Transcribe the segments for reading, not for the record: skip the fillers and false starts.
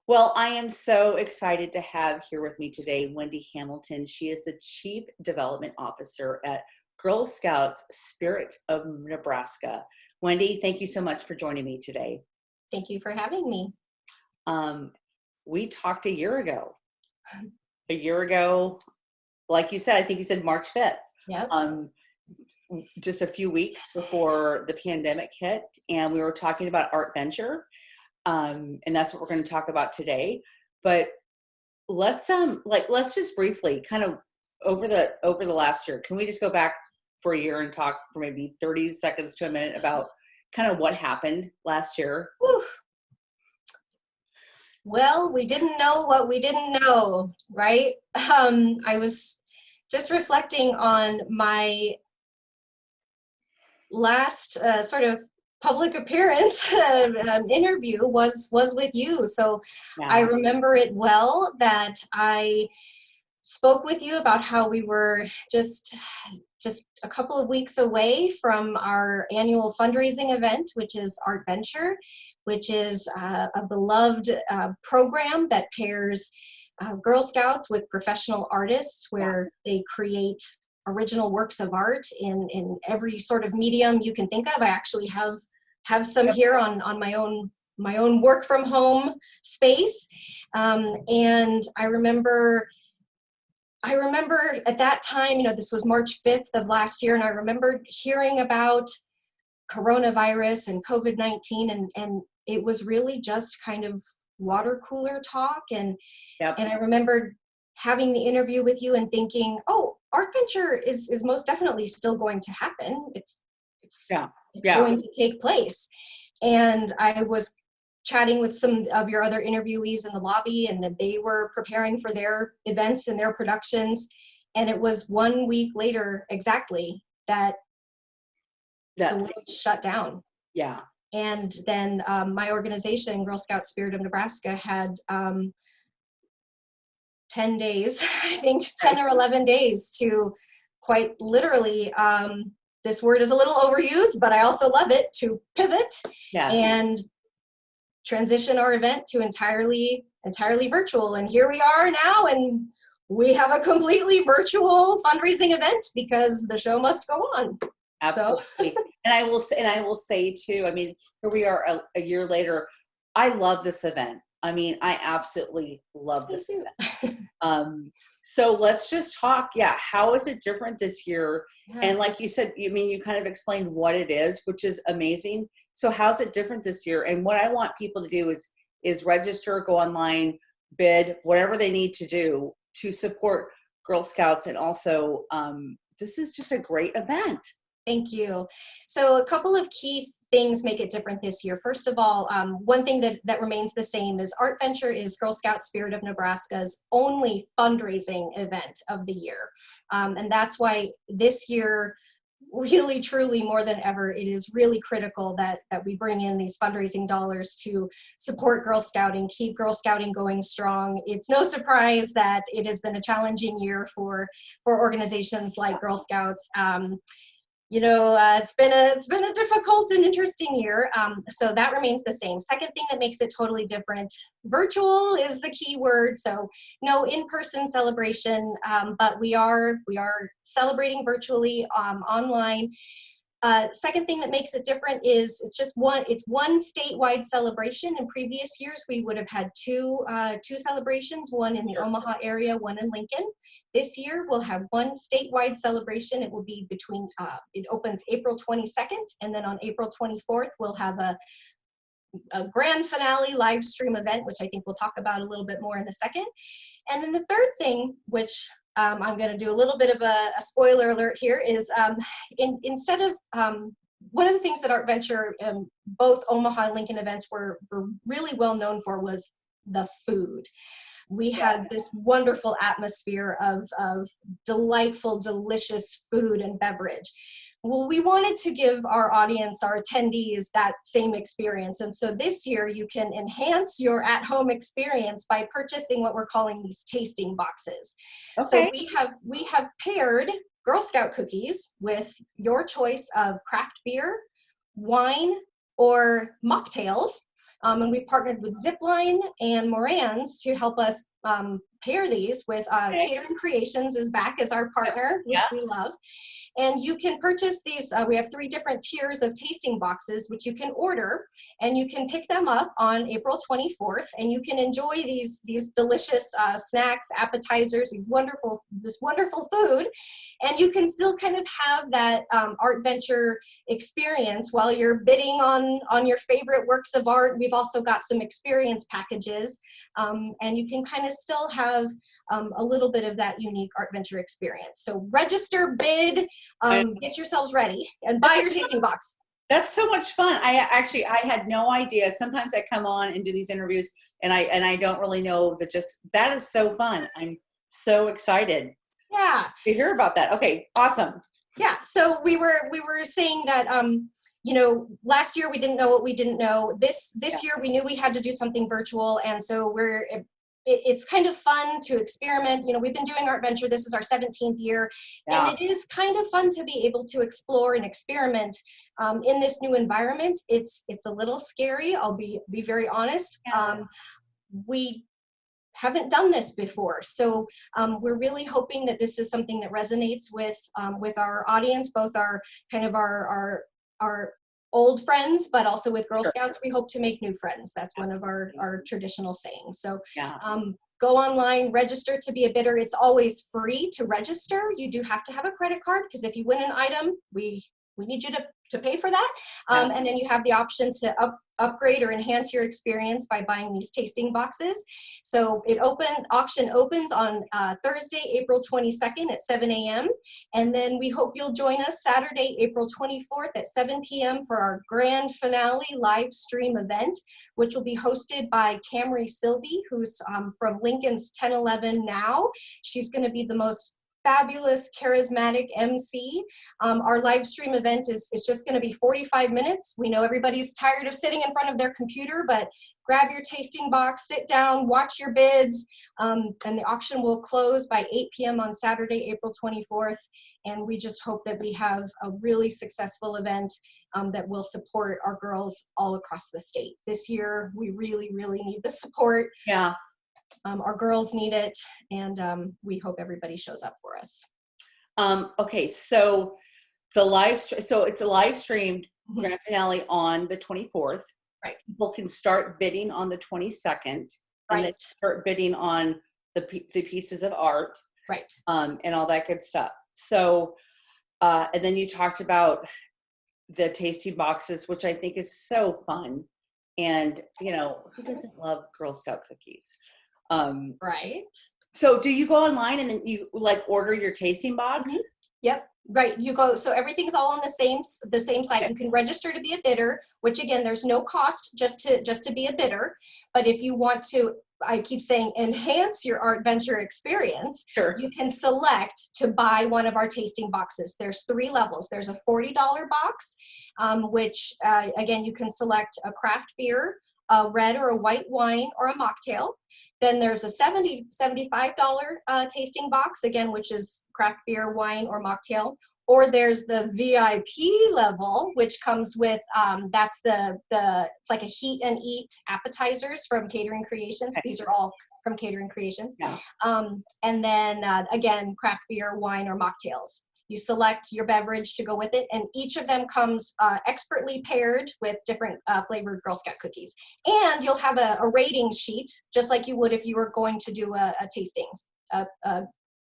Well, I am so excited to have here with me today Wendy Hamilton. She is the Chief Development Officer at Girl Scouts Spirit of Nebraska. Wendy, thank you so much for joining me today. Thank you for having me. Um, we talked a year ago. A year ago, like you said, I think you said March 5th. Yep. Just a few weeks before the pandemic hit, and we were talking about Art Venture. And that's what we're going to talk about today. But let's just briefly kind of over the last year, can we just go back for a year and talk for maybe 30 seconds to a minute about kind of what happened last year? Whew. Well, we didn't know what we didn't know, right? I was just reflecting on my last sort of public appearance interview was with you. So I Yeah. remember it well that I spoke with you about how we were just a couple of weeks away from our annual fundraising event, which is Art Venture, which is a beloved program that pairs Girl Scouts with professional artists, where they create original works of art in every sort of medium you can think of. I actually have some here on my own work from home space, and I remember at that time, this was March 5th of last year, and I remember hearing about coronavirus and COVID-19, and it was really just kind of water cooler talk. And Yep. I remembered having the interview with you and thinking, oh, Art Venture is most definitely still going to happen. It's going to take place. And I was chatting with some of your other interviewees in the lobby, and they were preparing for their events and their productions. And it was 1 week later exactly that the world shut down. Yeah. And then my organization, Girl Scout Spirit of Nebraska, had 10 days, I think 10 or 11 days to quite literally, this word is a little overused, but I also love it, to pivot. Yes. And transition our event to entirely virtual. And here we are now, and we have a completely virtual fundraising event because the show must go on. Absolutely. So. And I will say too, I mean, here we are a year later. I love this event. I mean, I absolutely love this event. So let's just talk. Yeah. How is it different this year? Yeah. And like you said, you kind of explained what it is, which is amazing. So how's it different this year? And what I want people to do is register, go online, bid, whatever they need to do to support Girl Scouts. And also, this is just a great event. Thank you. So a couple of key things make it different this year. First of all, one thing that remains the same is Art Venture is Girl Scout Spirit of Nebraska's only fundraising event of the year. And that's why this year, really, truly, more than ever, it is really critical that we bring in these fundraising dollars to support Girl Scouting, keep Girl Scouting going strong. It's no surprise that it has been a challenging year for organizations like Girl Scouts. It's been a difficult and interesting year. So that remains the same. Second thing that makes it totally different, virtual is the key word. So no in-person celebration, but we are celebrating virtually, online. Second thing that makes it different is it's one statewide celebration. In previous years, we would have had two celebrations, one in the Omaha area, one in Lincoln. This year, we'll have one statewide celebration. It will be it opens April 22nd, and then on April 24th, we'll have a grand finale live stream event, which I think we'll talk about a little bit more in a second. And then the third thing, which I'm going to do a little bit of a spoiler alert here, is instead of one of the things that Art Venture, both Omaha and Lincoln events were really well known for was the food. We had this wonderful atmosphere of delightful, delicious food and beverage. Well, we wanted to give our audience, our attendees, that same experience. And so this year you can enhance your at-home experience by purchasing what we're calling these tasting boxes. Okay. So we have paired Girl Scout cookies with your choice of craft beer, wine, or mocktails And we've partnered with Zipline and Moran's to help us pair these with Catering Creations is back as our partner, which we love. And you can purchase these, we have 3 different tiers of tasting boxes, which you can order, and you can pick them up on April 24th, and you can enjoy these delicious snacks, appetizers, this wonderful food, and you can still kind of have that art venture experience while you're bidding on your favorite works of art. We've also got some experience packages, and you can kind of still have a little bit of that unique art venture experience. So register, bid, get yourselves ready, and buy your tasting box. That's so much fun. I had no idea. Sometimes I come on and do these interviews and I don't really know that is so fun. I'm so excited. Yeah. To hear about that. Okay, awesome. Yeah. So we were saying that last year we didn't know what we didn't know. This year we knew we had to do something virtual, and so it's kind of fun to experiment. We've been doing Art Venture. This is our 17th year, and it is kind of fun to be able to explore and experiment in this new environment. It's a little scary. I'll be very honest. We haven't done this before, so we're really hoping that this is something that resonates with our audience, both our old friends, but also with Girl Scouts. We hope to make new friends. That's one of our traditional sayings. So go online, register to be a bidder. It's always free to register. You do have to have a credit card, because if you win an item, we need you to pay for that. And then you have the option to upgrade or enhance your experience by buying these tasting boxes. So auction opens on Thursday, April 22nd at 7 a.m. And then we hope you'll join us Saturday, April 24th at 7 p.m. for our grand finale live stream event, which will be hosted by Camry Sylvie, who's from Lincoln's 1011 Now. She's going to be the most fabulous, charismatic MC. Our live stream event is just going to be 45 minutes. We know everybody's tired of sitting in front of their computer, but grab your tasting box, sit down, watch your bids, and the auction will close by 8 p.m. on Saturday, April 24th. And we just hope that we have a really successful event that will support our girls all across the state. This year, we really, really need the support. Yeah. Our girls need it, and we hope everybody shows up for us. Okay, so it's a live streamed grand finale on the 24th. Right. People can start bidding on the 22nd, and they start bidding on the pieces of art, right? And all that good stuff. So, and then you talked about the tasting boxes, which I think is so fun. And who doesn't love Girl Scout cookies? Right. So do you go online and then you order your tasting box? Mm-hmm. Yep. Right. You go, so everything's all on the same site. Okay. You can register to be a bidder, which again, there's no cost just to be a bidder. But if you want to, I keep saying, enhance your art venture experience, sure, you can select to buy one of our tasting boxes. There's 3 levels. There's a $40 box, which again, you can select a craft beer, a red or a white wine, or a mocktail. Then there's a $75 tasting box, again, which is craft beer, wine, or mocktail. Or there's the VIP level, which comes with, it's like a heat and eat appetizers from Catering Creations. Okay. These are all from Catering Creations. Yeah. And then again, craft beer, wine, or mocktails. You select your beverage to go with it, and each of them comes expertly paired with different flavored Girl Scout cookies. And you'll have a rating sheet, just like you would if you were going to do a tasting, a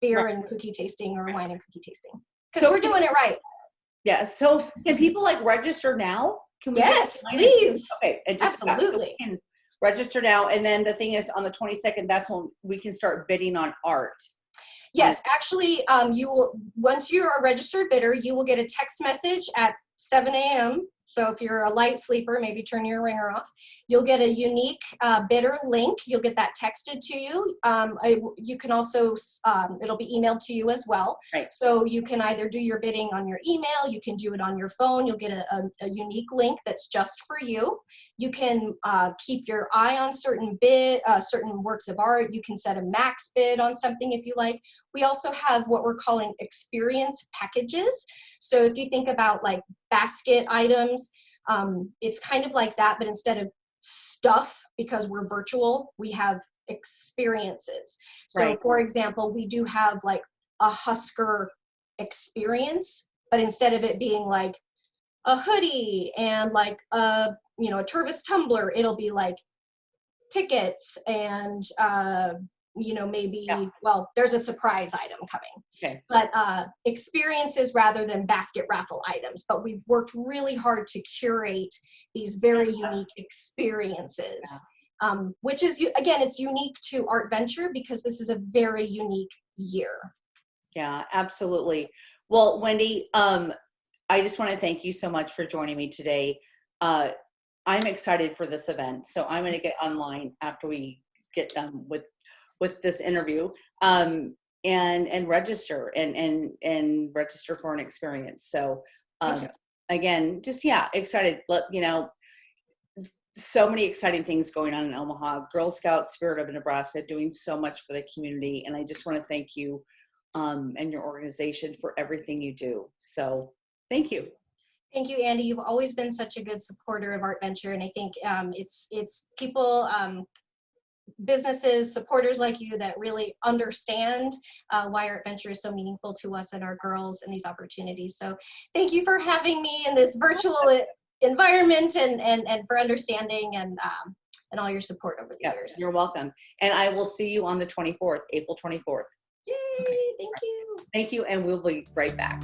beer and cookie tasting, or a wine and cookie tasting. Because we're doing it right. Yeah. So can people register now? Can we? Yes, please. Okay. Absolutely. So can register now, and then the thing is, on the 22nd, that's when we can start bidding on art. Yes, actually, once you're a registered bidder, you will get a text message at 7 a.m. So if you're a light sleeper, maybe turn your ringer off. You'll get a unique bidder link. You'll get that texted to you. You can also, it'll be emailed to you as well. Right. So you can either do your bidding on your email, you can do it on your phone. You'll get a unique link that's just for you. You can keep your eye on certain works of art. You can set a max bid on something if you like. We also have what we're calling experience packages. So if you think about basket items, it's kind of like that, but instead of stuff because we're virtual. We have experiences. So Right. for example, we do have like a Husker experience, but instead of it being like a hoodie and like a, you know, a Tervis tumbler, it'll be like tickets and you know, maybe, well, there's a surprise item coming. Okay. But experiences rather than basket raffle items. But we've worked really hard to curate these very unique experiences, which is, again, it's unique to Art Venture because this is a very unique year. Yeah, absolutely. Well, Wendy, I just want to thank you so much for joining me today. I'm excited for this event, so I'm going to get online after we get done with this interview, and register and register for an experience. So again, just excited. You know, so many exciting things going on in Omaha. Girl Scouts, Spirit of Nebraska, doing so much for the community, and I just want to thank you and your organization for everything you do. So thank you. Thank you, Andy. You've always been such a good supporter of Art Venture, and I think it's people, businesses, supporters like you that really understand why Art Venture is so meaningful to us and our girls and these opportunities. So thank you for having me in this virtual environment and for understanding and all your support over the years. You're welcome. And I will see you on the 24th, April 24th. Yay, thank you. Thank you, and we'll be right back.